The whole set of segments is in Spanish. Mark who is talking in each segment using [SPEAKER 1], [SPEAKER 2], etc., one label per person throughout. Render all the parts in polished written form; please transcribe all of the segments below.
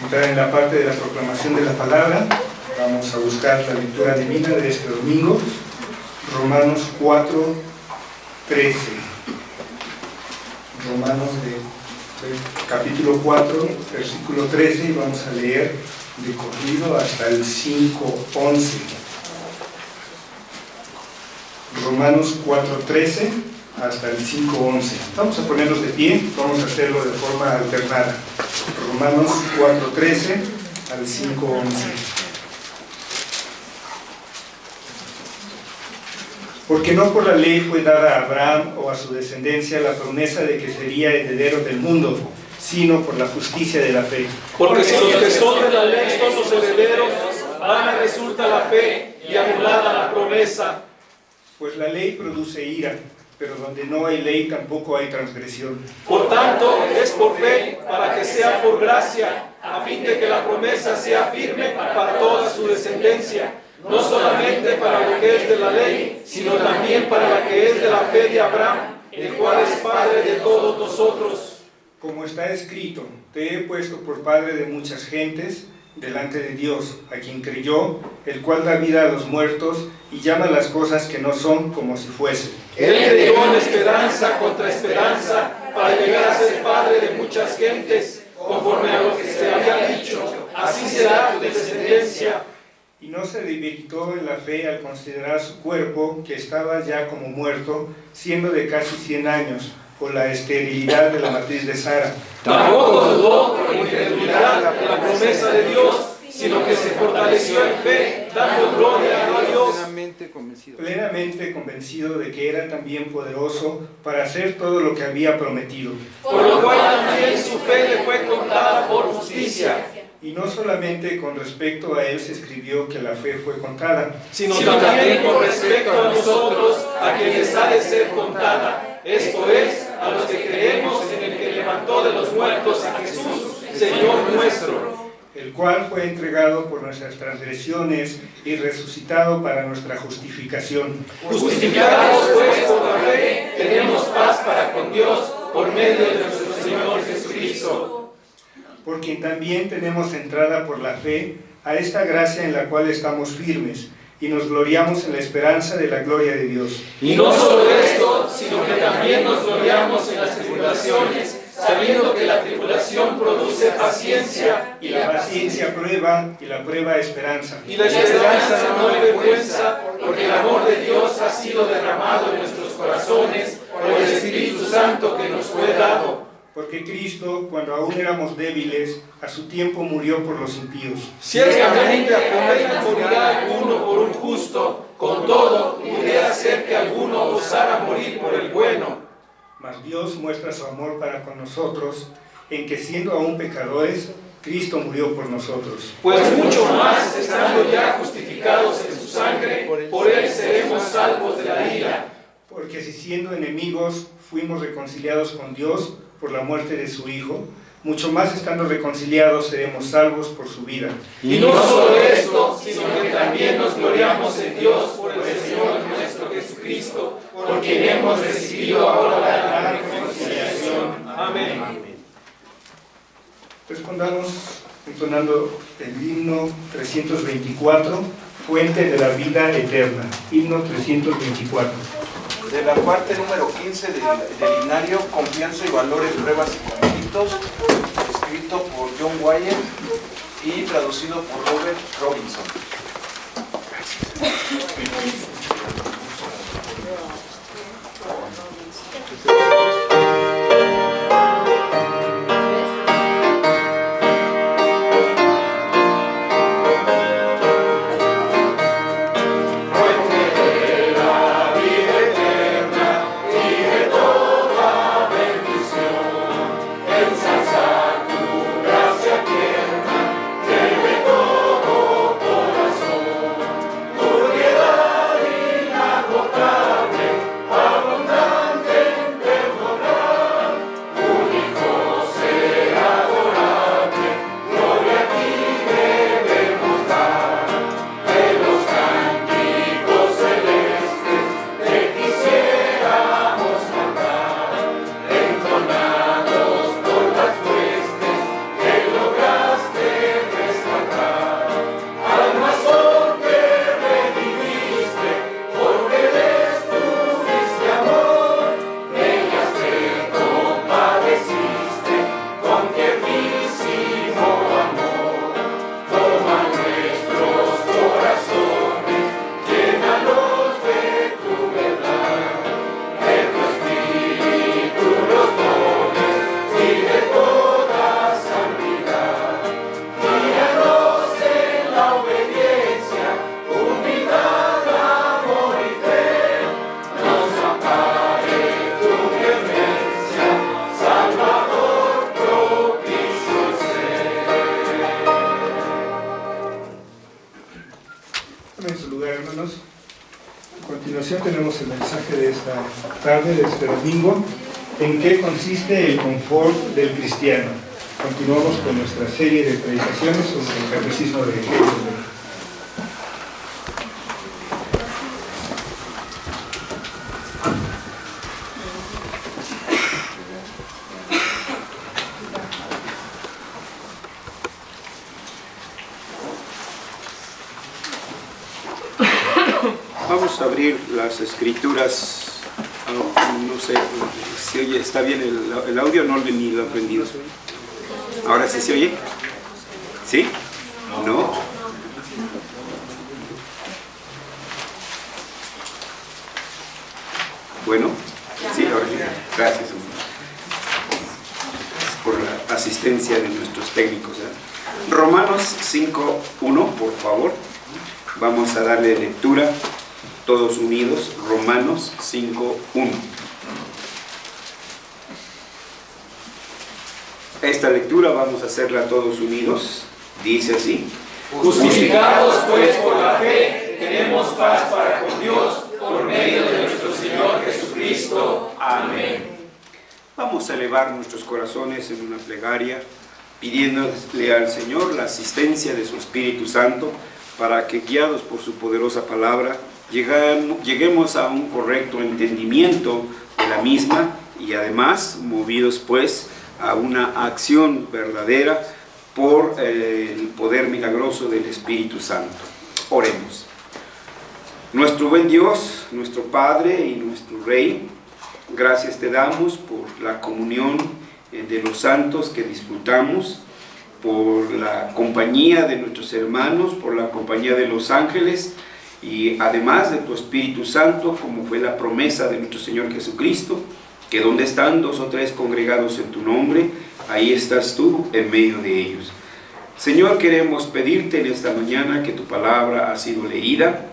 [SPEAKER 1] entrar en la parte de la proclamación de la palabra. Vamos a buscar la lectura divina de este domingo, Romanos 4:13. Romanos capítulo 4, versículo 13, y vamos a leer de corrido hasta el 5:11. Romanos 4:13 hasta el 5:11. Vamos a ponernos de pie, vamos a hacerlo de forma alternada. Romanos 4:13 al 5:11. Porque no por la ley fue dada a Abraham o a su descendencia la promesa de que sería heredero del mundo, sino por la justicia de la fe.
[SPEAKER 2] Porque si los que son de la ley son los herederos, vana resulta la fe y anulada la promesa.
[SPEAKER 1] Pues la ley produce ira, pero donde no hay ley tampoco hay transgresión.
[SPEAKER 2] Por tanto, es por fe, para que sea por gracia, a fin de que la promesa sea firme para toda su descendencia, no solamente para lo que es de la ley, sino también para la que es de la fe de Abraham, el cual es Padre de todos nosotros.
[SPEAKER 1] Como está escrito, te he puesto por padre de muchas gentes delante de Dios, a quien creyó, el cual da vida a los muertos y llama las cosas que no son como si fuesen.
[SPEAKER 2] Él creyó en esperanza contra esperanza, para llegar a ser padre de muchas gentes, conforme a lo que se había dicho, así será tu descendencia.
[SPEAKER 1] Y no se debilitó en la fe al considerar su cuerpo, que estaba ya como muerto, siendo de casi 100 años, por la esterilidad de la matriz de Sara.
[SPEAKER 2] Tampoco dudó por incredulidad de la promesa de Dios, sino que se fortaleció en fe, dando gloria a Dios.
[SPEAKER 1] Plenamente convencido de que era también poderoso para hacer todo lo que había prometido.
[SPEAKER 2] Por lo cual también su fe le fue contada por justicia.
[SPEAKER 1] Y no solamente con respecto a él se escribió que la fe fue contada,
[SPEAKER 2] Sino también con respecto a nosotros, a quienes ha de ser contada. Esto es, a los que creemos en el que levantó de los muertos a Jesús, Señor nuestro,
[SPEAKER 1] el cual fue entregado por nuestras transgresiones y resucitado para nuestra justificación.
[SPEAKER 2] Justificados pues por la fe, tenemos paz para con Dios por medio de nuestro Señor Jesucristo.
[SPEAKER 1] Por quien también tenemos entrada por la fe a esta gracia en la cual estamos firmes y nos gloriamos en la esperanza de la gloria de Dios.
[SPEAKER 2] Y no solo esto, sino que también nos gloriamos en las tribulaciones, sabiendo que la tribulación produce paciencia,
[SPEAKER 1] Y la paciencia prueba, y la prueba esperanza.
[SPEAKER 2] y la esperanza no vergüenza, porque el amor de Dios ha sido derramado en nuestros corazones por el Espíritu Santo que nos fue dado.
[SPEAKER 1] Porque Cristo, cuando aún éramos débiles, a su tiempo murió por los impíos.
[SPEAKER 2] Ciertamente apenas morirá alguno por un justo, con todo pudiera ser que alguno osara morir por el bueno.
[SPEAKER 1] Mas Dios muestra su amor para con nosotros, en que siendo aún pecadores, Cristo murió por nosotros.
[SPEAKER 2] Pues mucho más, estando ya justificados en su sangre, por él seremos salvos de la ira.
[SPEAKER 1] Porque si siendo enemigos fuimos reconciliados con Dios por la muerte de su Hijo, mucho más estando reconciliados seremos salvos por su vida.
[SPEAKER 2] Y no solo esto, sino que también nos gloriamos en Dios por el Señor nuestro Jesucristo, por quien hemos recibido ahora la reconciliación. Amén.
[SPEAKER 1] Respondamos entonando el himno 324, Fuente de la vida eterna. Himno 324.
[SPEAKER 3] De la parte número 15 del himnario, Confianza y Valores, Pruebas y Conflictos, escrito por John Wyatt y traducido por Robert Robinson.
[SPEAKER 1] hermanos. A continuación tenemos el mensaje de esta tarde, de este domingo, en qué consiste el confort del cristiano. Continuamos con nuestra serie de predicaciones sobre el catecismo de Heidelberg.
[SPEAKER 4] Vamos a abrir las escrituras. No sé si oye, ¿está bien el audio? No ni lo he aprendido. ¿Ahora sí se oye? ¿Sí? ¿No? Bueno, sí, ahora sí. Gracias por la asistencia de nuestros técnicos. Romanos 5:1, por favor. Vamos a darle lectura todos unidos. Romanos 5:1. Esta lectura vamos a hacerla todos unidos. Dice así:
[SPEAKER 2] Justificados pues por la fe, tenemos paz para con Dios por medio de nuestro Señor Jesucristo. Amén.
[SPEAKER 4] Vamos a elevar nuestros corazones en una plegaria, pidiéndole al Señor la asistencia de su Espíritu Santo, para que, guiados por su poderosa palabra, lleguemos a un correcto entendimiento de la misma y además movidos pues a una acción verdadera por el poder milagroso del Espíritu Santo. Oremos. Nuestro buen Dios, nuestro Padre y nuestro Rey, gracias te damos por la comunión de los santos que disfrutamos, por la compañía de nuestros hermanos, por la compañía de los ángeles y además de tu Espíritu Santo, como fue la promesa de nuestro Señor Jesucristo, que donde están 2 o 3 congregados en tu nombre, ahí estás tú en medio de ellos. Señor, queremos pedirte en esta mañana que tu palabra ha sido leída,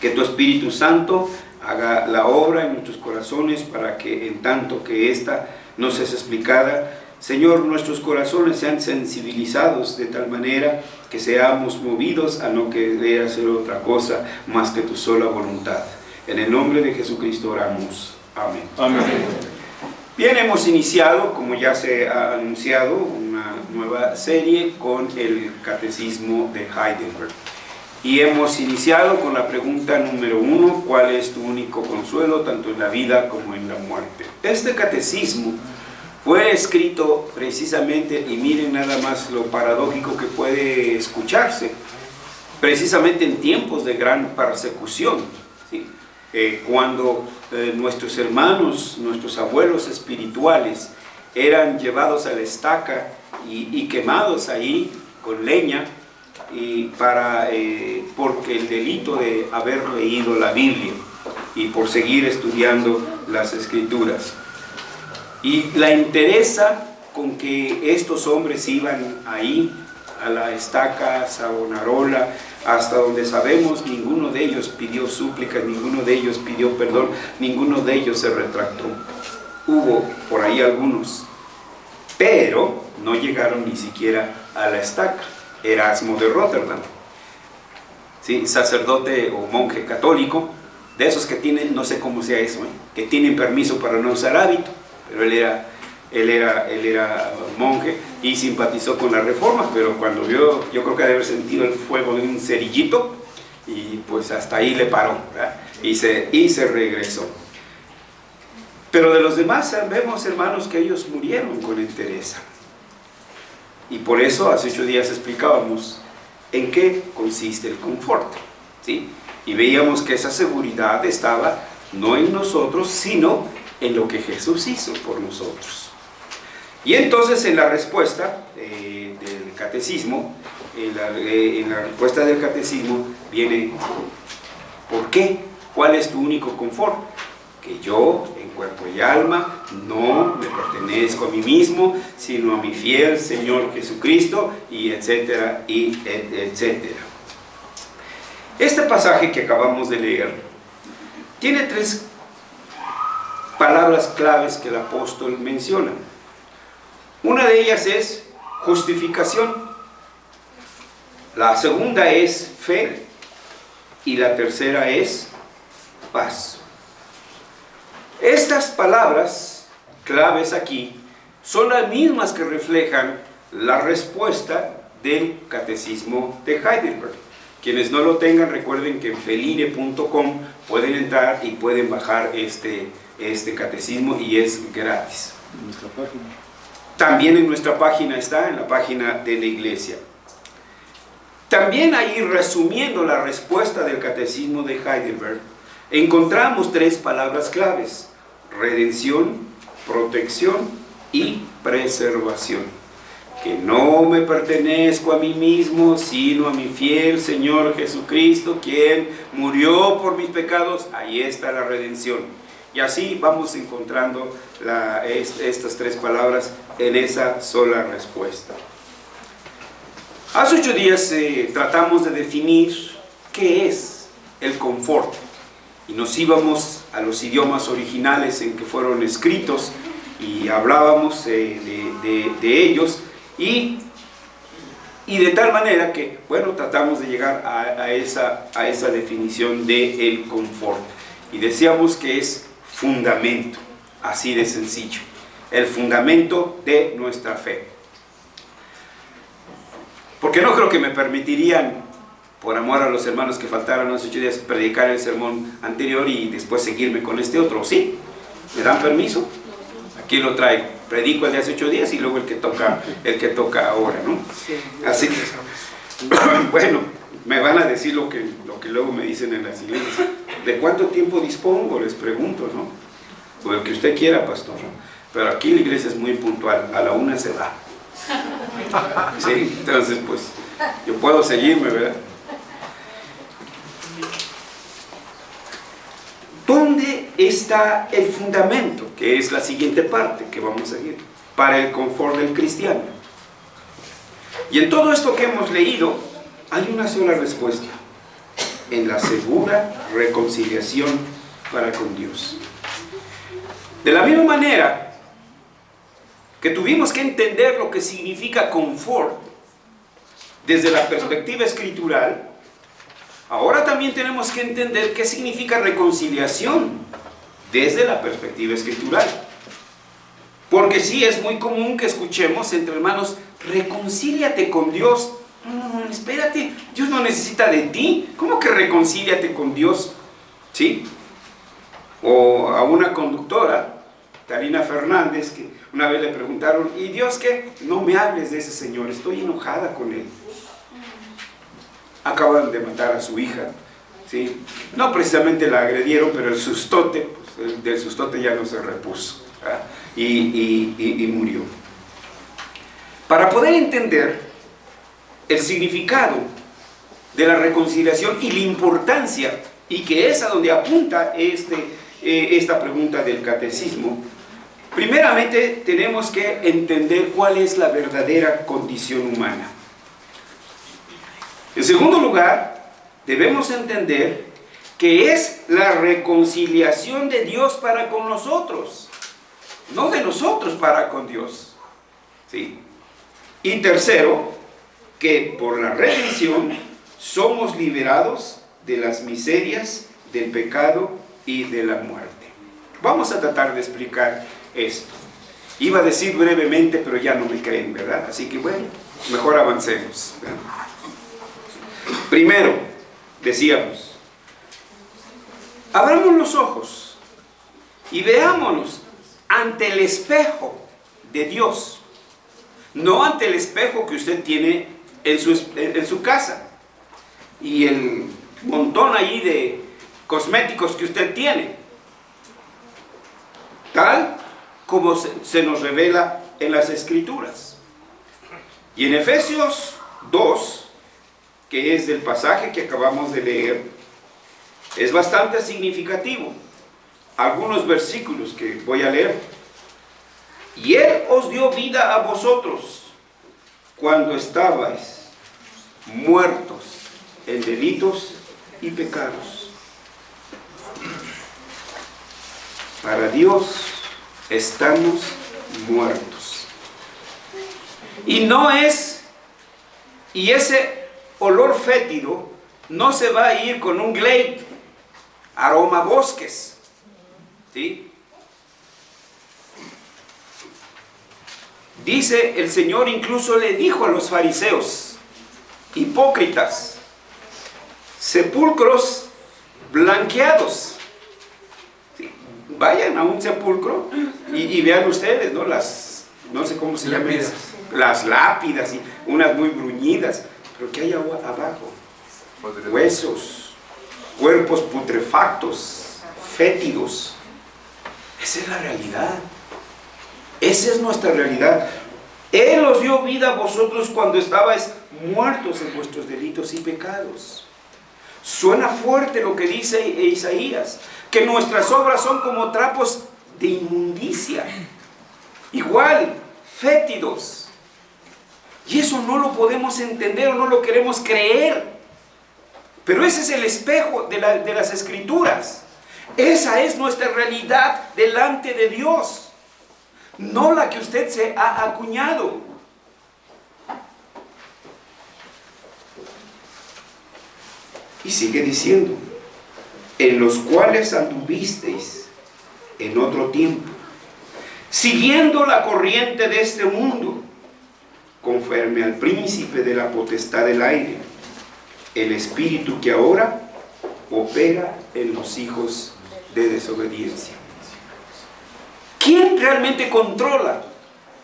[SPEAKER 4] que tu Espíritu Santo haga la obra en nuestros corazones para que en tanto que ésta nos es explicada, Señor, nuestros corazones sean sensibilizados de tal manera que seamos movidos a no querer hacer otra cosa más que tu sola voluntad. En el nombre de Jesucristo oramos. Amén.
[SPEAKER 2] Amén.
[SPEAKER 4] Bien, hemos iniciado, como ya se ha anunciado, una nueva serie con el Catecismo de Heidelberg. Y hemos iniciado con la pregunta número 1, ¿cuál es tu único consuelo, tanto en la vida como en la muerte? Este catecismo fue escrito precisamente, y miren nada más lo paradójico que puede escucharse, precisamente en tiempos de gran persecución, ¿sí? Cuando nuestros hermanos, nuestros abuelos espirituales eran llevados a la estaca y quemados ahí con leña, y porque el delito de haber leído la Biblia y por seguir estudiando las Escrituras. Y la interesa con que estos hombres iban ahí a la estaca Savonarola, hasta donde sabemos ninguno de ellos pidió súplicas, ninguno de ellos pidió perdón, ninguno de ellos se retractó. Hubo por ahí algunos, pero no llegaron ni siquiera a la estaca. Erasmo de Rotterdam, ¿sí? Sacerdote o monje católico, de esos que tienen, no sé cómo sea eso, que tienen permiso para no usar hábito, pero él era monje y simpatizó con la Reforma, pero cuando vio, yo creo que debe haber sentido el fuego de un cerillito y pues hasta ahí le paró, ¿verdad? y se regresó. Pero de los demás vemos, hermanos, que ellos murieron con entereza. Y por eso hace 8 días explicábamos en qué consiste el confort, ¿sí? Y veíamos que esa seguridad estaba no en nosotros, sino en lo que Jesús hizo por nosotros. Y entonces en la respuesta del catecismo, en la respuesta del catecismo viene: ¿por qué? ¿Cuál es tu único confort? Que yo, en cuerpo y alma, no me pertenezco a mí mismo, sino a mi fiel Señor Jesucristo, y etcétera, y etcétera. Este pasaje que acabamos de leer tiene 3 palabras claves que el apóstol menciona. Una de ellas es justificación. La segunda es fe. y la tercera es paz. Estas palabras claves aquí son las mismas que reflejan la respuesta del Catecismo de Heidelberg. Quienes no lo tengan, recuerden que en feline.com pueden entrar y pueden bajar este catecismo y es gratis. También en nuestra página está, en la página de la iglesia. También ahí, resumiendo la respuesta del Catecismo de Heidelberg, encontramos 3 palabras claves: redención, protección y preservación. Que no me pertenezco a mí mismo, sino a mi fiel Señor Jesucristo, quien murió por mis pecados. Ahí está la redención. Y así vamos encontrando estas 3 palabras en esa sola respuesta. Hace 8 días tratamos de definir qué es el confort. Y nos íbamos a los idiomas originales en que fueron escritos y hablábamos de ellos. Y de tal manera que, bueno, tratamos de llegar a esa definición de el confort. Y decíamos que es fundamento, así de sencillo. El fundamento de nuestra fe. Porque no creo que me permitirían, por amor a los hermanos que faltaron hace 8 días, predicar el sermón anterior y después seguirme con este otro. ¿Sí? ¿Me dan permiso? Aquí lo traigo. Predico el de hace 8 días y luego el que toca ahora, ¿no? Así que, bueno, me van a decir lo que luego me dicen en las iglesias. ¿De cuánto tiempo dispongo? Les pregunto, ¿no? O el que usted quiera, pastor. Pero aquí la iglesia es muy puntual. A la 1 se va. Sí, entonces, pues, yo puedo seguirme, ¿verdad? ¿Dónde está el fundamento? Que es la siguiente parte que vamos a seguir. Para el confort del cristiano. Y en todo esto que hemos leído, hay una sola respuesta. En la segura reconciliación para con Dios. De la misma manera que tuvimos que entender lo que significa confort desde la perspectiva escritural, ahora también tenemos que entender qué significa reconciliación desde la perspectiva escritural. Porque sí, es muy común que escuchemos entre hermanos: reconcíliate con Dios. No, espérate, Dios no necesita de ti. ¿Cómo que reconcíliate con Dios? ¿Sí? O a una conductora, Talina Fernández, que una vez le preguntaron: ¿y Dios qué? No me hables de ese señor, estoy enojada con él. Acaban de matar a su hija, ¿sí? No precisamente la agredieron, pero el sustote, pues, del sustote ya no se repuso, ¿verdad? Y murió. Para poder entender el significado de la reconciliación y la importancia, y que es a donde apunta esta pregunta del catecismo, primeramente tenemos que entender cuál es la verdadera condición humana. En segundo lugar, debemos entender que es la reconciliación de Dios para con nosotros, no de nosotros para con Dios. ¿Sí? Y tercero, que por la redención somos liberados de las miserias, del pecado y de la muerte. Vamos a tratar de explicar esto. Iba a decir brevemente, pero ya no me creen, ¿verdad? Así que bueno, mejor avancemos, ¿verdad? Primero, decíamos, abramos los ojos y veámonos ante el espejo de Dios, no ante el espejo que usted tiene en su casa y el montón ahí de cosméticos que usted tiene, tal como se nos revela en las Escrituras. Y en Efesios 2, que es del pasaje que acabamos de leer, es bastante significativo. Algunos versículos que voy a leer. Y Él os dio vida a vosotros cuando estabais muertos en delitos y pecados. Para Dios estamos muertos. Y ese olor fétido no se va a ir con un Glade aroma bosques, ¿sí? Dice el Señor, incluso le dijo a los fariseos, hipócritas, sepulcros blanqueados. ¿Sí? Vayan a un sepulcro y vean ustedes, ¿no? No sé cómo se llaman, las lápidas, y unas muy bruñidas, pero ¿qué hay abajo? Huesos, cuerpos putrefactos, fétidos. Esa es la realidad. Esa es nuestra realidad. Él os dio vida a vosotros cuando estabais muertos en vuestros delitos y pecados. Suena fuerte lo que dice Isaías, que nuestras obras son como trapos de inmundicia, igual, fétidos. Y eso no lo podemos entender o no lo queremos creer. Pero ese es el espejo de las Escrituras. Esa es nuestra realidad delante de Dios, no la que usted se ha acuñado. Y sigue diciendo, en los cuales anduvisteis en otro tiempo, siguiendo la corriente de este mundo, conforme al príncipe de la potestad del aire, el espíritu que ahora opera en los hijos de desobediencia. ¿Quién realmente controla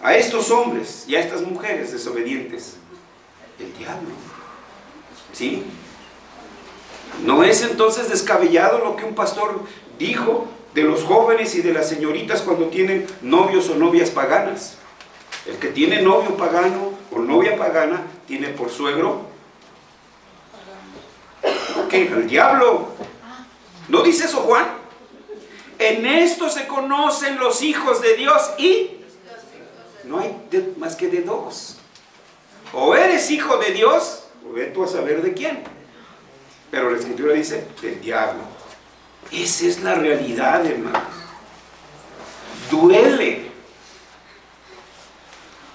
[SPEAKER 4] a estos hombres y a estas mujeres desobedientes? El diablo. ¿Sí? ¿No es entonces descabellado lo que un pastor dijo de los jóvenes y de las señoritas cuando tienen novios o novias paganas? El que tiene novio pagano o novia pagana tiene por suegro ¿qué? El diablo. ¿No dice eso Juan? En esto se conocen los hijos de Dios y no hay más que de dos. O eres hijo de Dios o ve tú a saber de quién. Pero la Escritura dice del diablo. Esa es la realidad, hermanos. Duele.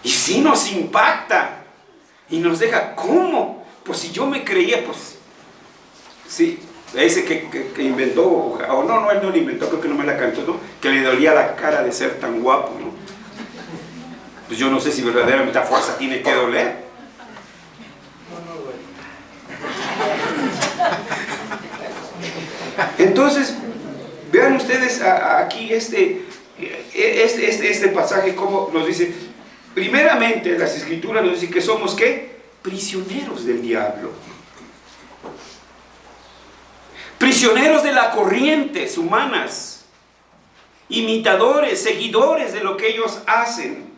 [SPEAKER 4] Y sí nos impacta. Y nos deja, ¿cómo? Pues si yo me creía, pues sí, ese que inventó, o no, él no lo inventó, creo que no me la cantó, ¿no? Que le dolía la cara de ser tan guapo, ¿no? Pues yo no sé si verdaderamente a fuerza tiene que doler. Entonces, vean ustedes aquí este pasaje, como nos dice, primeramente las Escrituras nos dicen que somos, ¿qué? Prisioneros del diablo. Prisioneros de las corrientes humanas, imitadores, seguidores de lo que ellos hacen,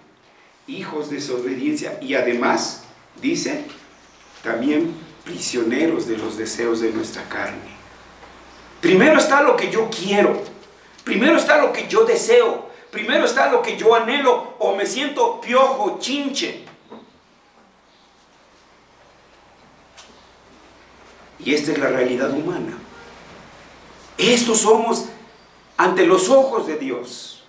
[SPEAKER 4] hijos de desobediencia, y además, dice, también prisioneros de los deseos de nuestra carne. Primero está lo que yo quiero, primero está lo que yo deseo, primero está lo que yo anhelo o me siento piojo, chinche. Y esta es la realidad humana. Estos somos ante los ojos de Dios.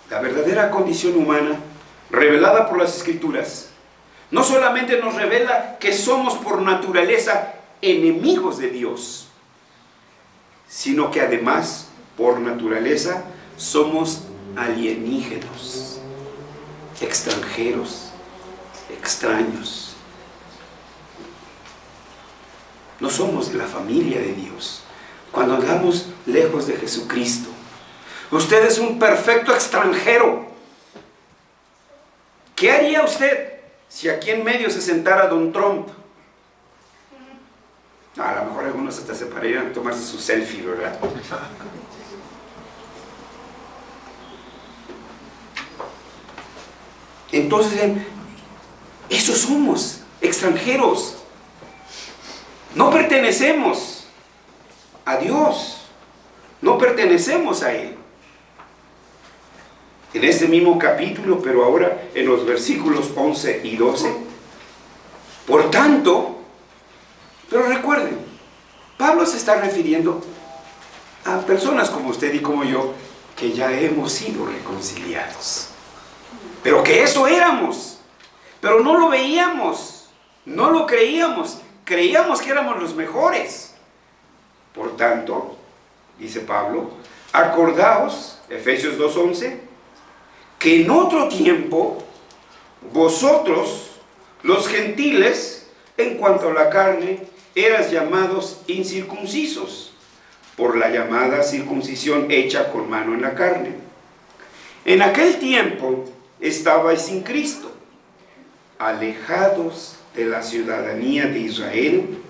[SPEAKER 4] La verdadera condición humana, revelada por las Escrituras, no solamente nos revela que somos por naturaleza enemigos de Dios, sino que además, por naturaleza, somos alienígenos, extranjeros, extraños. No somos de la familia de Dios. Cuando andamos lejos de Jesucristo, usted es un perfecto extranjero. ¿Qué haría usted si aquí en medio se sentara Don Trump? A lo mejor algunos hasta se pararían a tomarse su selfie, ¿verdad? Entonces, esos somos, extranjeros. No pertenecemos a Dios, no pertenecemos a Él. En este mismo capítulo, pero ahora en los versículos 11 y 12, por tanto, pero recuerden, Pablo se está refiriendo a personas como usted y como yo, que ya hemos sido reconciliados, pero que eso éramos, pero no lo veíamos. No lo creíamos. Creíamos que éramos los mejores. Por tanto, dice Pablo, acordaos, Efesios 2:11, que en otro tiempo vosotros, los gentiles, en cuanto a la carne, eras llamados incircuncisos, por la llamada circuncisión hecha con mano en la carne. En aquel tiempo estabais sin Cristo, alejados de la ciudadanía de Israel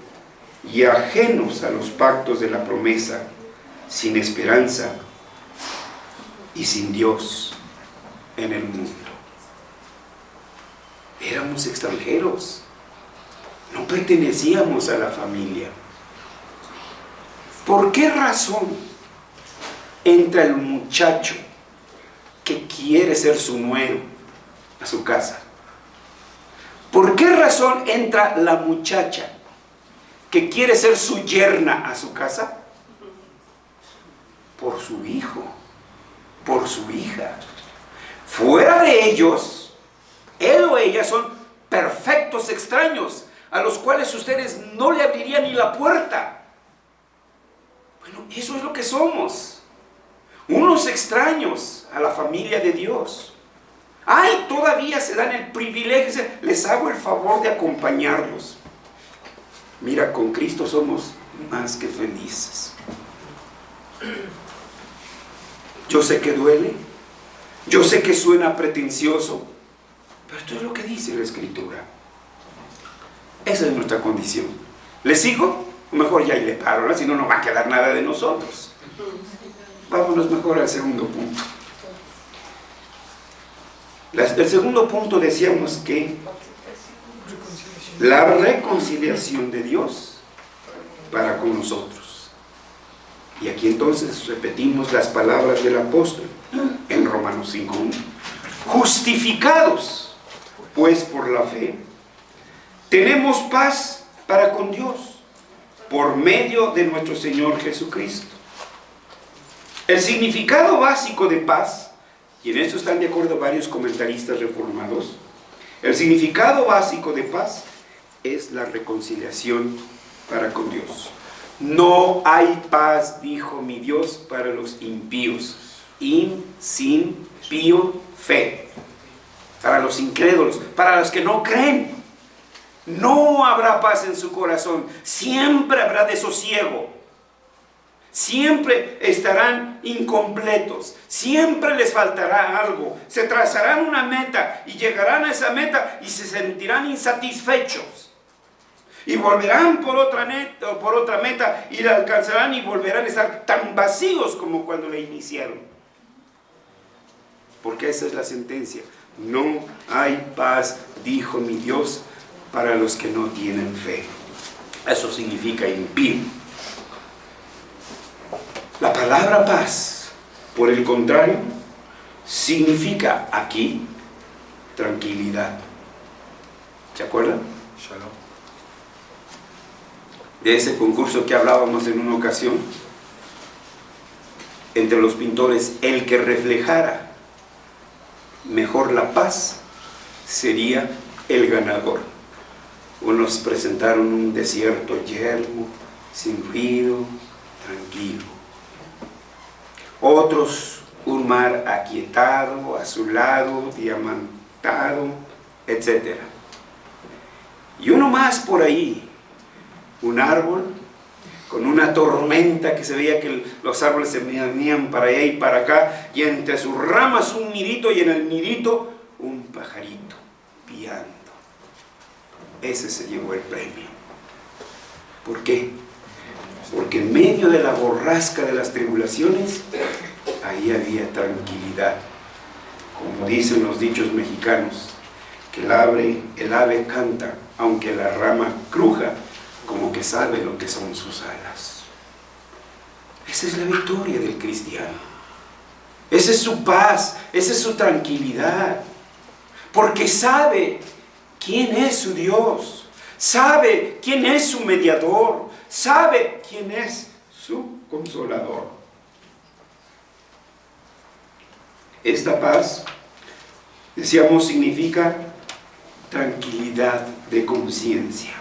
[SPEAKER 4] y ajenos a los pactos de la promesa, sin esperanza y sin Dios en el mundo. Éramos extranjeros, no pertenecíamos a la familia. ¿Por qué razón entra el muchacho que quiere ser su nuero a su casa? ¿Por qué razón entra la muchacha que quiere ser su yerna a su casa? Por su hijo, por su hija. Fuera de ellos, él o ella son perfectos extraños a los cuales ustedes no le abrirían ni la puerta. Bueno, eso es lo que somos, unos extraños a la familia de Dios. Ay, todavía se dan el privilegio, les hago el favor de acompañarlos. Mira, con Cristo somos más que felices. Yo sé que duele, yo sé que suena pretencioso, pero esto es lo que dice la Escritura. Esa es nuestra condición. ¿Le sigo? Mejor ya ahí le paro, ¿no? Si no, no va a quedar nada de nosotros. Vámonos mejor al segundo punto. El segundo punto decíamos que la reconciliación de Dios para con nosotros. Y aquí entonces repetimos las palabras del apóstol en Romanos 5:1. Justificados, pues por la fe, tenemos paz para con Dios, por medio de nuestro Señor Jesucristo. El significado básico de paz, y en esto están de acuerdo varios comentaristas reformados, el significado básico de paz es la reconciliación para con Dios. No hay paz, dijo mi Dios, para los impíos. Sin pío fe. Para los incrédulos, para los que no creen. No habrá paz en su corazón. Siempre habrá desosiego. Siempre estarán incompletos. Siempre les faltará algo. Se trazarán una meta y llegarán a esa meta y se sentirán insatisfechos. Y volverán por otra meta y la alcanzarán y volverán a estar tan vacíos como cuando la iniciaron. Porque esa es la sentencia. No hay paz, dijo mi Dios, para los que no tienen fe. Eso significa impío. La palabra paz, por el contrario, significa aquí tranquilidad. ¿Se acuerdan?
[SPEAKER 3] Shalom.
[SPEAKER 4] De ese concurso que hablábamos en una ocasión entre los pintores, el que reflejara mejor la paz sería el ganador. Unos presentaron un desierto yermo, sin ruido, tranquilo. Otros un mar aquietado, azulado, diamantado, etc. Y uno más por ahí, un árbol con una tormenta que se veía que los árboles se venían para allá y para acá, y entre sus ramas un nidito, y en el nidito un pajarito piando. Ese se llevó el premio. ¿Por qué? Porque en medio de la borrasca de las tribulaciones, ahí había tranquilidad. Como dicen los dichos mexicanos, que el ave canta, aunque la rama cruja, como que sabe lo que son sus alas. Esa es la victoria del cristiano. Esa es su paz, esa es su tranquilidad. Porque sabe quién es su Dios, sabe quién es su mediador, sabe quién es su consolador. Esta paz, decíamos, significa tranquilidad de conciencia,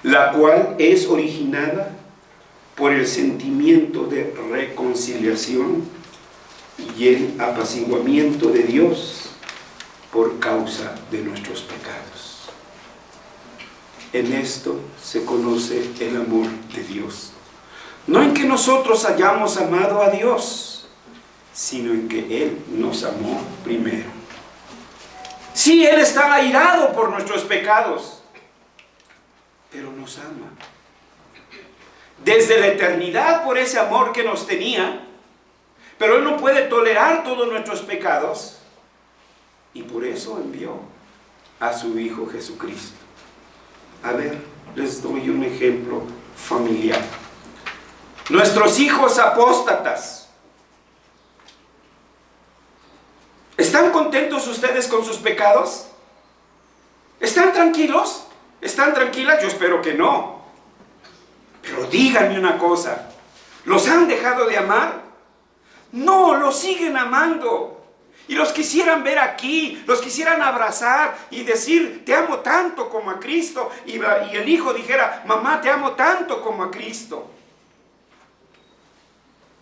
[SPEAKER 4] la cual es originada por el sentimiento de reconciliación y el apaciguamiento de Dios por causa de nuestros pecados. En esto se conoce el amor de Dios, no en que nosotros hayamos amado a Dios, sino en que Él nos amó primero. Sí, Él está airado por nuestros pecados, pero nos ama. Desde la eternidad por ese amor que nos tenía, pero Él no puede tolerar todos nuestros pecados, y por eso envió a su Hijo Jesucristo. A ver, les doy un ejemplo familiar. Nuestros hijos apóstatas, ¿están contentos ustedes con sus pecados? ¿Están tranquilos? ¿Están tranquilas? Yo espero que no. Pero díganme una cosa, ¿los han dejado de amar? No, los siguen amando. Y los quisieran ver aquí, los quisieran abrazar y decir, te amo tanto como a Cristo. Y el hijo dijera, mamá, te amo tanto como a Cristo.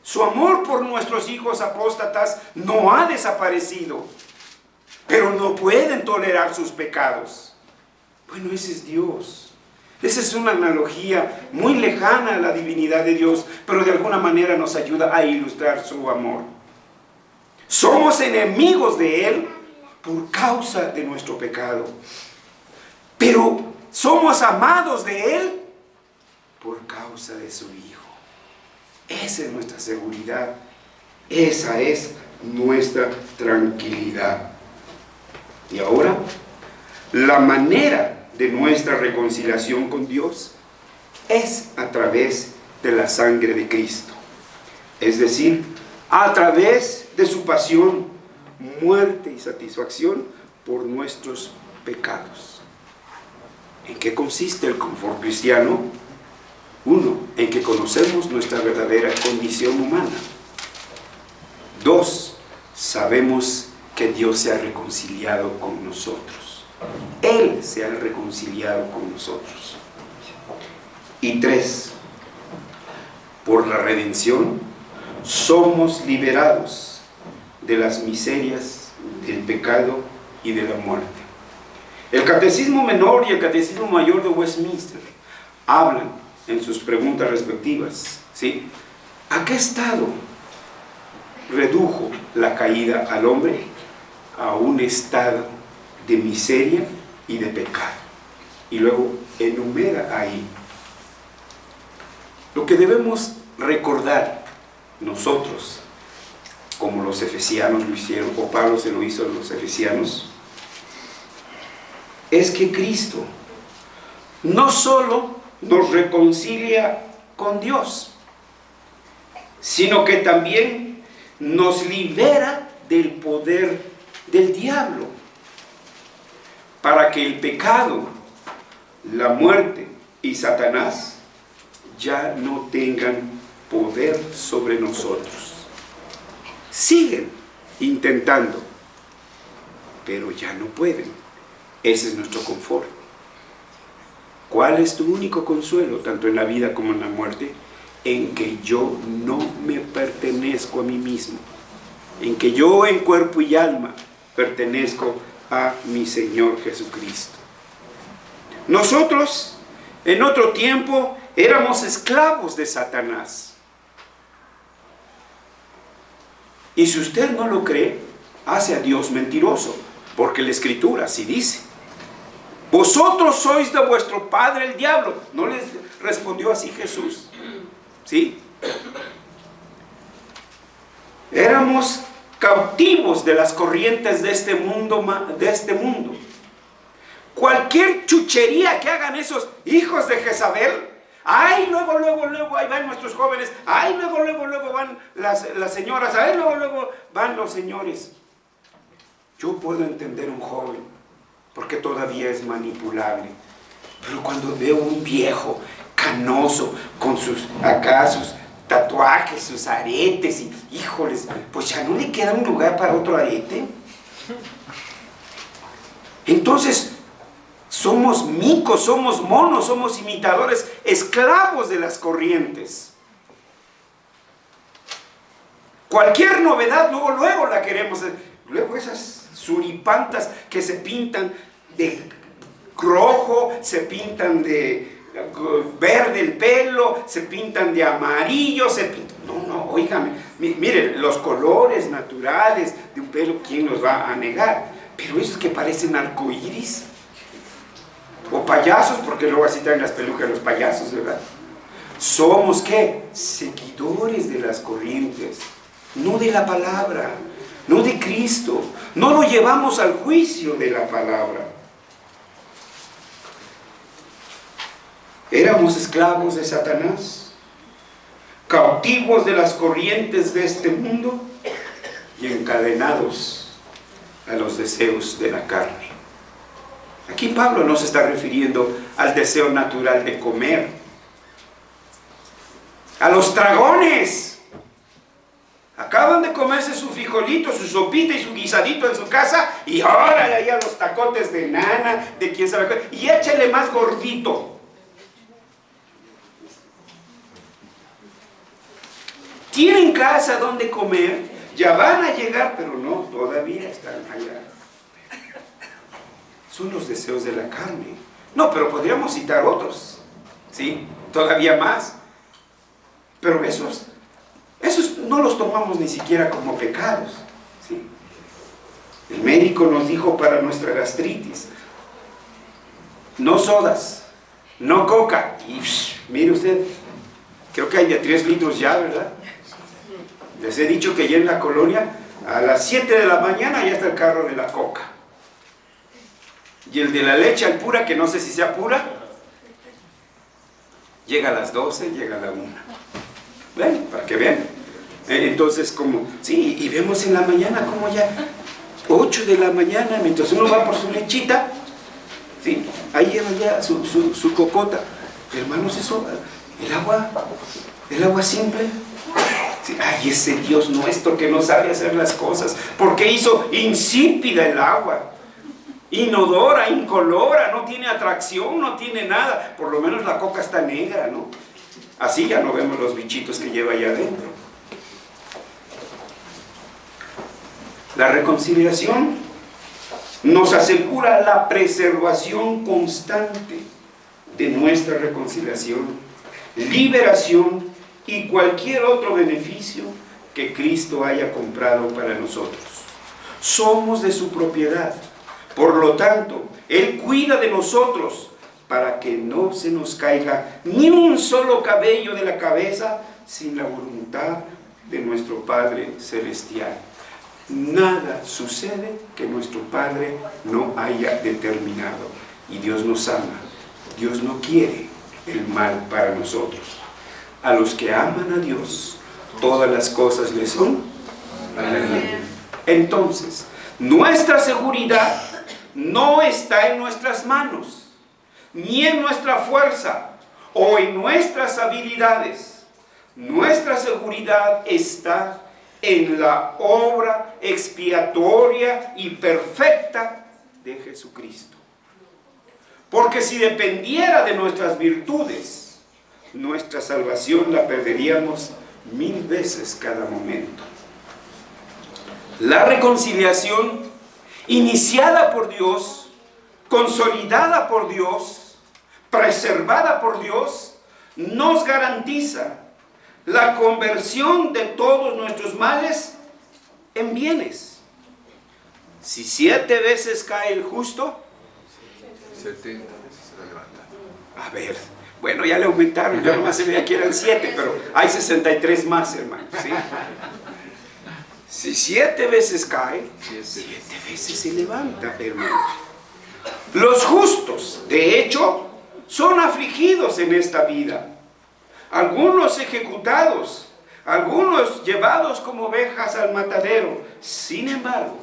[SPEAKER 4] Su amor por nuestros hijos apóstatas no ha desaparecido, pero no pueden tolerar sus pecados. Bueno, ese es Dios. Esa es una analogía muy lejana a la divinidad de Dios, pero de alguna manera nos ayuda a ilustrar su amor. Somos enemigos de Él por causa de nuestro pecado, pero somos amados de Él por causa de su Hijo. Esa es nuestra seguridad, esa es nuestra tranquilidad. Y ahora, la manera de nuestra reconciliación con Dios es a través de la sangre de Cristo, es decir, a través de su pasión, muerte y satisfacción por nuestros pecados. ¿En qué consiste el confort cristiano? Uno, en que conocemos nuestra verdadera condición humana. Dos, sabemos que Dios se ha reconciliado con nosotros. Él se ha reconciliado con nosotros. Y tres, por la redención somos liberados de las miserias, del pecado y de la muerte. El Catecismo Menor y el Catecismo Mayor de Westminster hablan en sus preguntas respectivas, ¿sí? ¿A qué estado redujo la caída al hombre? A un estado de miseria y de pecado. Y luego enumera ahí lo que debemos recordar nosotros, como los efesianos lo hicieron, o Pablo se lo hizo a los efesianos, es que Cristo no solo nos reconcilia con Dios, sino que también nos libera del poder del diablo, para que el pecado, la muerte y Satanás ya no tengan poder sobre nosotros. Siguen intentando, pero ya no pueden. Ese es nuestro confort. ¿Cuál es tu único consuelo, tanto en la vida como en la muerte? En que yo no me pertenezco a mí mismo, en que yo en cuerpo y alma pertenezco a mi Señor Jesucristo. Nosotros en otro tiempo éramos esclavos de Satanás. Y si usted no lo cree, hace a Dios mentiroso, porque la Escritura así dice: vosotros sois de vuestro padre el diablo. ¿No les respondió así Jesús? ¿Sí? Éramos cautivos de las corrientes de este mundo. Cualquier chuchería que hagan esos hijos de Jezabel, ay, luego, ahí van nuestros jóvenes, ay, luego van las señoras, ay, luego van los señores. Yo puedo entender un joven, porque todavía es manipulable, pero cuando veo un viejo canoso con sus tatuajes, sus aretes, y híjoles, pues ya no le queda un lugar para otro arete. Entonces, somos micos, somos monos, somos imitadores, esclavos de las corrientes. Cualquier novedad, luego la queremos. Luego esas suripantas que se pintan de rojo, se pintan de verde el pelo, se pintan de amarillo, No, óigame, miren, los colores naturales de un pelo, ¿quién los va a negar? Pero esos que parecen arcoíris, o payasos, porque luego así traen las pelucas los payasos, ¿verdad? Somos, ¿qué? Seguidores de las corrientes, no de la palabra, no de Cristo. No lo llevamos al juicio de la palabra. Éramos esclavos de Satanás, cautivos de las corrientes de este mundo y encadenados a los deseos de la carne. Aquí Pablo no se está refiriendo al deseo natural de comer, a los dragones. Acaban de comerse su frijolito, su sopita y su guisadito en su casa, y órale ahí a los tacotes de nana, de quién sabe qué, y échale más gordito. Tienen casa donde comer, ya van a llegar, pero no, todavía están allá. Son los deseos de la carne. No, pero podríamos citar otros, ¿sí? Todavía más. Pero esos no los tomamos ni siquiera como pecados, ¿sí? El médico nos dijo para nuestra gastritis: no sodas, no coca. Y mire usted, creo que hay de 3 litros ya, ¿verdad? Les he dicho que ya en la colonia, a las 7 de la mañana ya está el carro de la coca. Y el de la leche al pura, que no sé si sea pura, llega a las 12, llega a la 1. Ven, para que vean. Entonces, como, sí, y vemos en la mañana como ya 8 de la mañana, mientras uno va por su lechita, ¿sí? Ahí lleva ya su copota. Hermanos, eso, el agua simple. Sí, ay, ese Dios nuestro que no sabe hacer las cosas, porque hizo insípida el agua, inodora, incolora, no tiene atracción, no tiene nada. Por lo menos la coca está negra, ¿no? Así ya no vemos los bichitos que lleva allá adentro. La reconciliación nos asegura la preservación constante de nuestra reconciliación, liberación y cualquier otro beneficio que Cristo haya comprado para nosotros. Somos de su propiedad. Por lo tanto, Él cuida de nosotros para que no se nos caiga ni un solo cabello de la cabeza sin la voluntad de nuestro Padre Celestial. Nada sucede que nuestro Padre no haya determinado. Y Dios nos ama. Dios no quiere el mal para nosotros. A los que aman a Dios, todas las cosas les son para bien. Entonces, nuestra seguridad no está en nuestras manos, ni en nuestra fuerza o en nuestras habilidades. Nuestra seguridad está en la obra expiatoria y perfecta de Jesucristo. Porque si dependiera de nuestras virtudes, nuestra salvación la perderíamos 1000 veces cada momento. La reconciliación, iniciada por Dios, consolidada por Dios, preservada por Dios, nos garantiza la conversión de todos nuestros males en bienes. Si 7 veces cae el justo,
[SPEAKER 5] 70 veces será agrandado.
[SPEAKER 4] A ver, bueno, ya le aumentaron, yo nomás se veía que eran 7, pero hay 63 más, hermano, ¿sí? Si 7 veces cae, 7 veces se levanta, hermano. Los justos, de hecho, son afligidos en esta vida. Algunos ejecutados, algunos llevados como ovejas al matadero. Sin embargo,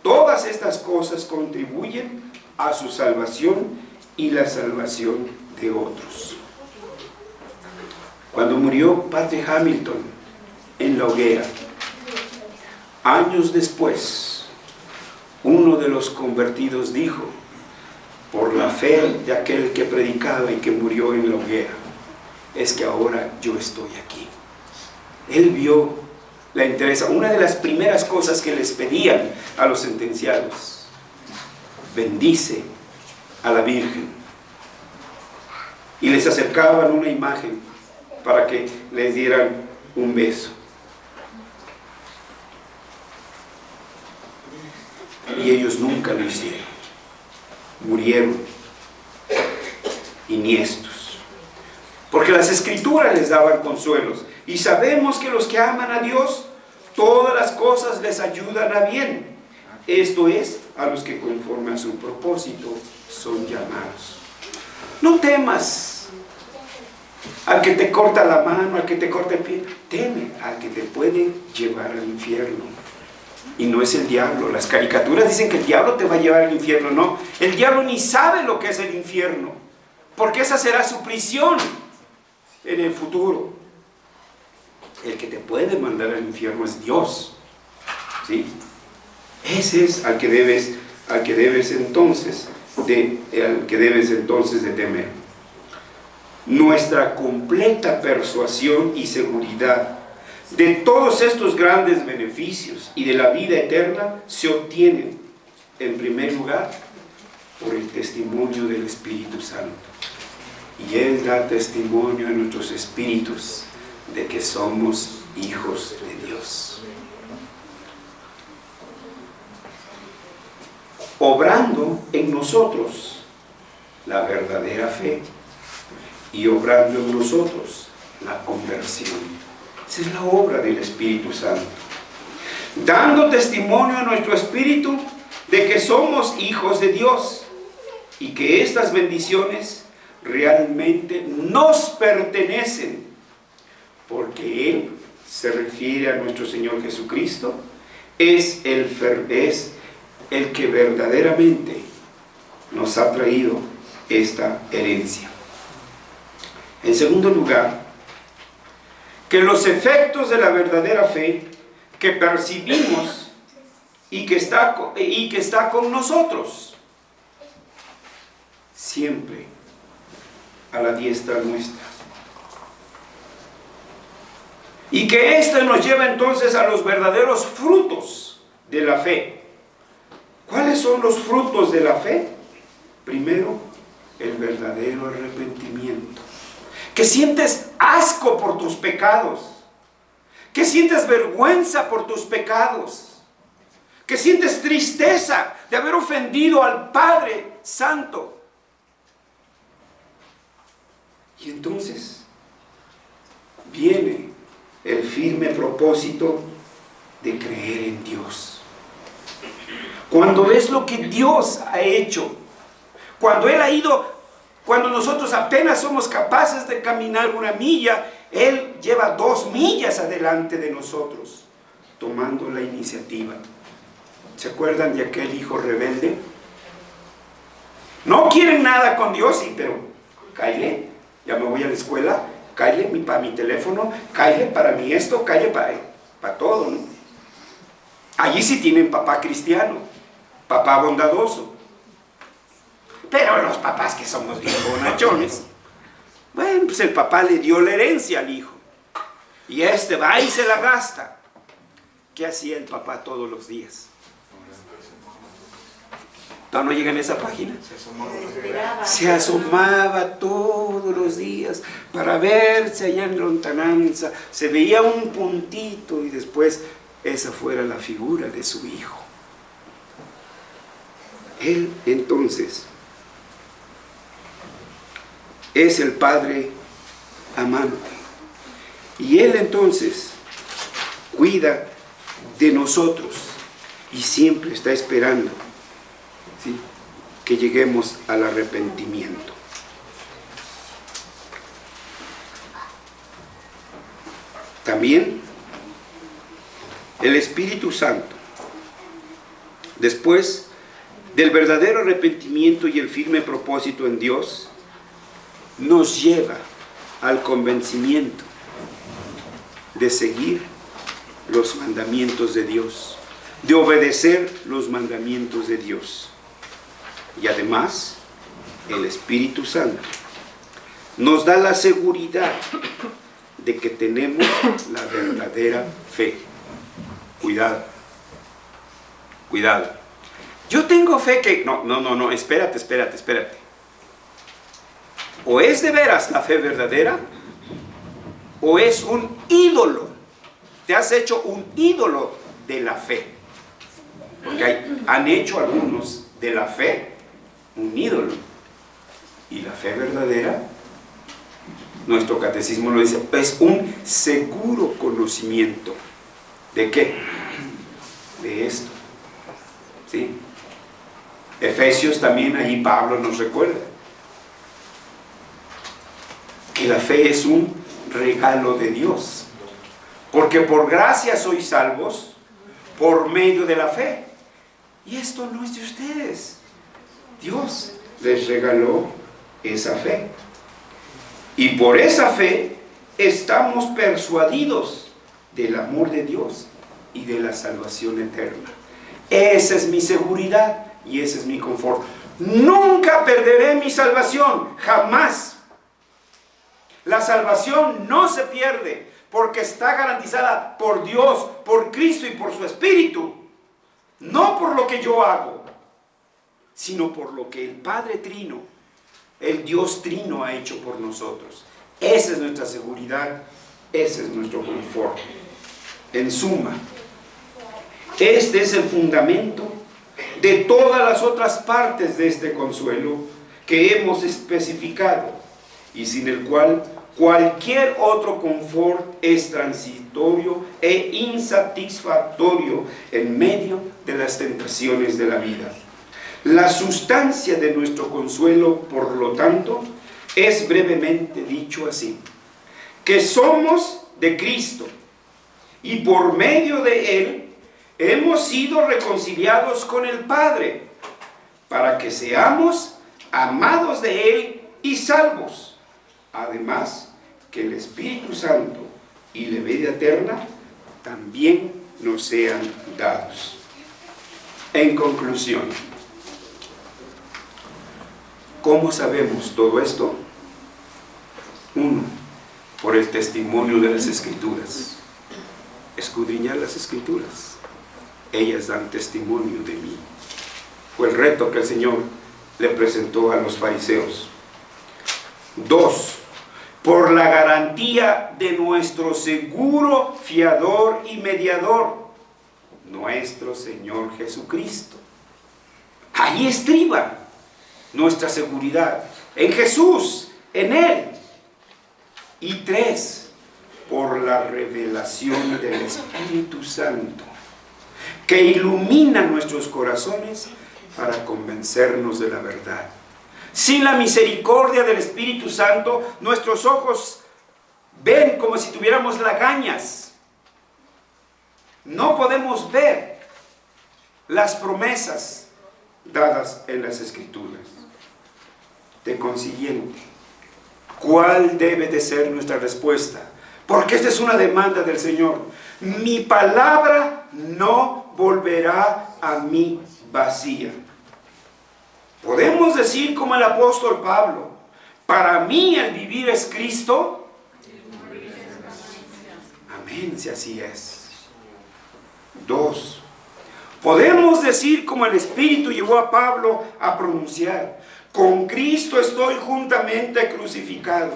[SPEAKER 4] todas estas cosas contribuyen a su salvación y la salvación de otros. Cuando murió Patrick Hamilton en la hoguera, años después, uno de los convertidos dijo, por la fe de aquel que predicaba y que murió en la hoguera, es que ahora yo estoy aquí. Él vio la interesa. Una de las primeras cosas que les pedían a los sentenciados: bendice a la Virgen. Y les acercaban una imagen para que les dieran un beso. Y ellos nunca lo hicieron. Murieron iniestos, porque las Escrituras les daban consuelos. Y sabemos que los que aman a Dios, todas las cosas les ayudan a bien. Esto es, a los que conforme a su propósito son llamados. No temas al que te corta la mano, al que te corta el pie. Teme al que te puede llevar al infierno. Y no es el diablo. Las caricaturas dicen que el diablo te va a llevar al infierno. No, el diablo ni sabe lo que es el infierno, porque esa será su prisión en el futuro. El que te puede mandar al infierno es Dios, ¿sí? Ese es al que debes entonces de temer. Nuestra completa persuasión y seguridad de todos estos grandes beneficios y de la vida eterna se obtienen, en primer lugar, por el testimonio del Espíritu Santo. Y Él da testimonio a nuestros espíritus de que somos hijos de Dios. Obrando en nosotros la verdadera fe y obrando en nosotros la conversión. Esa es la obra del Espíritu Santo. Dando testimonio a nuestro espíritu de que somos hijos de Dios y que estas bendiciones realmente nos pertenecen, porque Él se refiere a nuestro Señor Jesucristo, es el que verdaderamente nos ha traído esta herencia. En segundo lugar, que los efectos de la verdadera fe que percibimos y que está con nosotros siempre a la diestra nuestra, y que ésta nos lleva entonces a los verdaderos frutos de la fe. ¿Cuáles son los frutos de la fe? Primero, el verdadero arrepentimiento. Que sientes asco por tus pecados, que sientes vergüenza por tus pecados, que sientes tristeza de haber ofendido al Padre Santo. Y entonces viene el firme propósito de creer en Dios. Cuando ves lo que Dios ha hecho, cuando nosotros apenas somos capaces de caminar una milla, Él lleva 2 millas adelante de nosotros, tomando la iniciativa. ¿Se acuerdan de aquel hijo rebelde? No quieren nada con Dios, sí, pero cállate, ya me voy a la escuela, cállate para mi teléfono, cállate para mí esto, cállate para todo, ¿no? Allí sí tienen papá cristiano, papá bondadoso. Pero los papás que somos bien bonachones, bueno, pues el papá le dio la herencia al hijo. Y este va y se la gasta. ¿Qué hacía el papá todos los días? ¿Todavía no llega en esa página? Se asomaba todos los días para verse allá en lontananza. Se veía un puntito y después esa fuera la figura de su hijo. Él entonces es el Padre amante. Y Él entonces cuida de nosotros y siempre está esperando, ¿sí?, que lleguemos al arrepentimiento. También el Espíritu Santo, después del verdadero arrepentimiento y el firme propósito en Dios, nos lleva al convencimiento de seguir los mandamientos de Dios, de obedecer los mandamientos de Dios. Y además, el Espíritu Santo nos da la seguridad de que tenemos la verdadera fe. Cuidado, cuidado. Yo tengo fe que... No, espérate. O es de veras la fe verdadera, o es un ídolo. Te has hecho un ídolo de la fe. Porque han hecho algunos de la fe un ídolo. Y la fe verdadera, nuestro catecismo lo dice, es un seguro conocimiento. ¿De qué? De esto. ¿Sí? Efesios también, ahí Pablo nos recuerda que la fe es un regalo de Dios. Porque por gracia sois salvos por medio de la fe. Y esto no es de ustedes. Dios les regaló esa fe. Y por esa fe estamos persuadidos del amor de Dios y de la salvación eterna. Esa es mi seguridad y ese es mi confort. Nunca perderé mi salvación, jamás. La salvación no se pierde porque está garantizada por Dios, por Cristo y por su Espíritu. No por lo que yo hago, sino por lo que el Padre Trino, el Dios Trino ha hecho por nosotros. Esa es nuestra seguridad, ese es nuestro confort. En suma, este es el fundamento de todas las otras partes de este consuelo que hemos especificado y sin el cual cualquier otro confort es transitorio e insatisfactorio en medio de las tentaciones de la vida. La sustancia de nuestro consuelo, por lo tanto, es brevemente dicho así: que somos de Cristo y por medio de Él hemos sido reconciliados con el Padre, para que seamos amados de Él y salvos. Además, que el Espíritu Santo y la vida eterna también nos sean dados. En conclusión, ¿cómo sabemos todo esto? 1. Por el testimonio de las Escrituras. Escudriñar las Escrituras. Ellas dan testimonio de mí. Fue el reto que el Señor le presentó a los fariseos. 2. Por la garantía de nuestro seguro fiador y mediador, nuestro Señor Jesucristo. Ahí estriba nuestra seguridad, en Jesús, en Él. Y 3, por la revelación del Espíritu Santo, que ilumina nuestros corazones para convencernos de la verdad. Sin la misericordia del Espíritu Santo, nuestros ojos ven como si tuviéramos lagañas. No podemos ver las promesas dadas en las Escrituras. De consiguiente, ¿cuál debe de ser nuestra respuesta? Porque esta es una demanda del Señor. Mi palabra no volverá a mí vacía. Podemos decir como el apóstol Pablo: para mí el vivir es Cristo. Amén, si así es. 2. Podemos decir como el Espíritu llevó a Pablo a pronunciar: con Cristo estoy juntamente crucificado,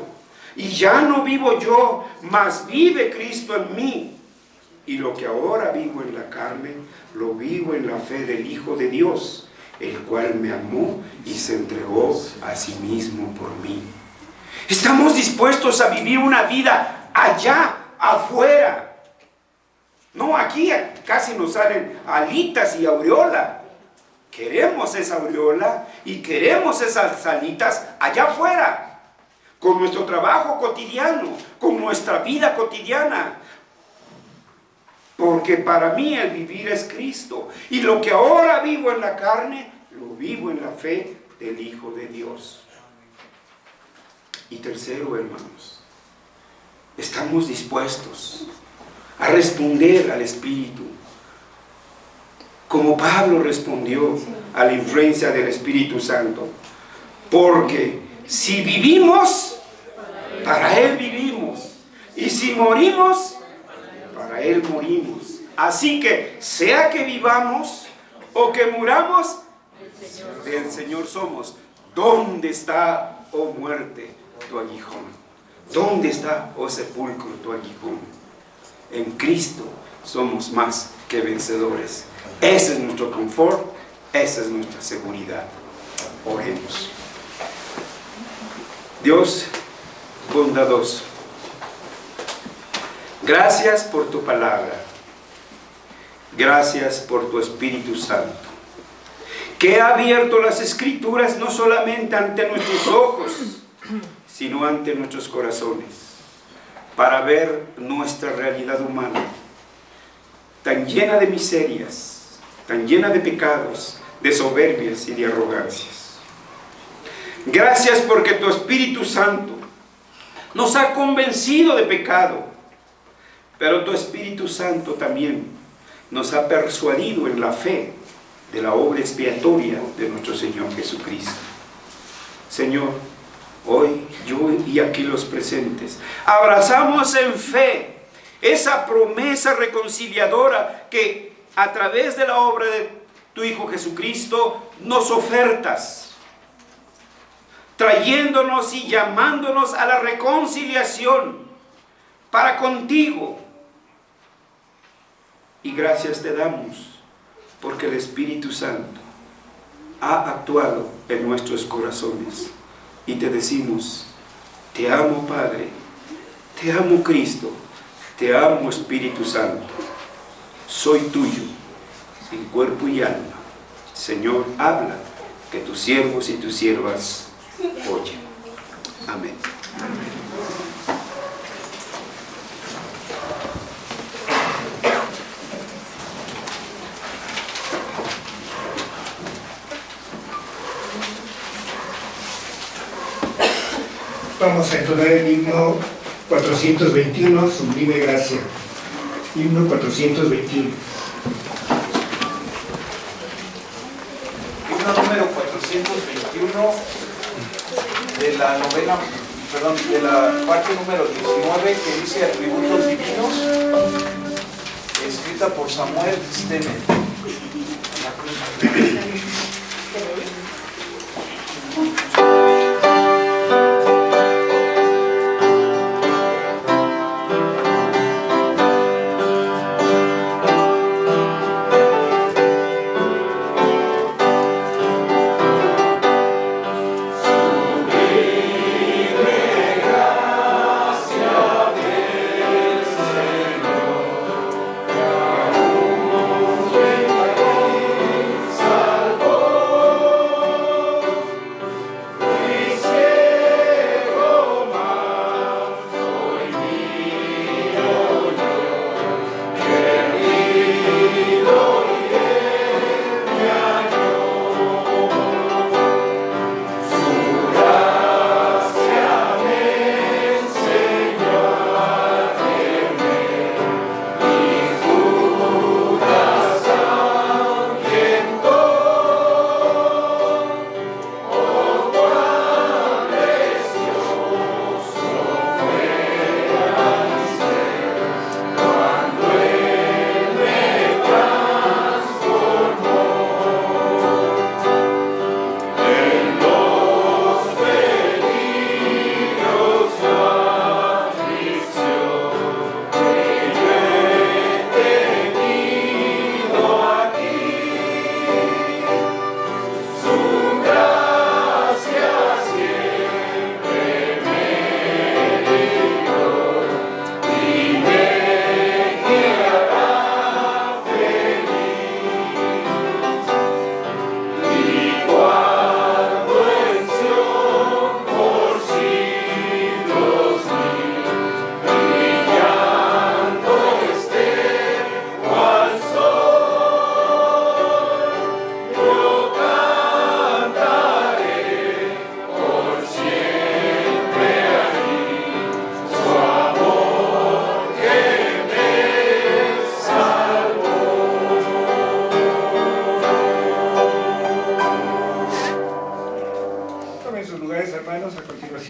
[SPEAKER 4] y ya no vivo yo, mas vive Cristo en mí. Y lo que ahora vivo en la carne, lo vivo en la fe del Hijo de Dios, el cual me amó y se entregó a sí mismo por mí. Estamos dispuestos a vivir una vida allá, afuera. No, aquí casi nos salen alitas y aureola. Queremos esa aureola y queremos esas alitas allá afuera, con nuestro trabajo cotidiano, con nuestra vida cotidiana. Porque para mí el vivir es Cristo, y lo que ahora vivo en la carne, lo vivo en la fe del Hijo de Dios. Y tercero, hermanos, estamos dispuestos a responder al Espíritu como Pablo respondió a la influencia del Espíritu Santo. Porque si vivimos, para Él vivimos. Y si morimos, para Él morimos. Así que, sea que vivamos o que muramos, del Señor somos. ¿Dónde está, oh muerte, tu aguijón? ¿Dónde está, oh sepulcro, tu aguijón? En Cristo somos más que vencedores. Ese es nuestro confort, esa es nuestra seguridad. Oremos. Dios bondadoso, gracias por tu palabra. Gracias por tu Espíritu Santo, que ha abierto las Escrituras no solamente ante nuestros ojos, sino ante nuestros corazones, para ver nuestra realidad humana, tan llena de miserias, tan llena de pecados, de soberbias y de arrogancias. Gracias porque tu Espíritu Santo nos ha convencido de pecado, pero tu Espíritu Santo también nos ha persuadido en la fe de la obra expiatoria de nuestro Señor Jesucristo. Señor, hoy yo y aquí los presentes abrazamos en fe esa promesa reconciliadora que a través de la obra de tu Hijo Jesucristo nos ofertas, trayéndonos y llamándonos a la reconciliación para contigo. Y gracias te damos porque el Espíritu Santo ha actuado en nuestros corazones. Y te decimos, te amo Padre, te amo Cristo, te amo Espíritu Santo. Soy tuyo en cuerpo y alma. Señor, habla, que tus siervos y tus siervas oyen. Amén.
[SPEAKER 1] Vamos a entonar el himno 421, Sublime Gracia. Himno 421.
[SPEAKER 3] Himno número 421 de la novena, de la parte número 19, que dice Atributos Divinos, escrita por Samuel Stenen.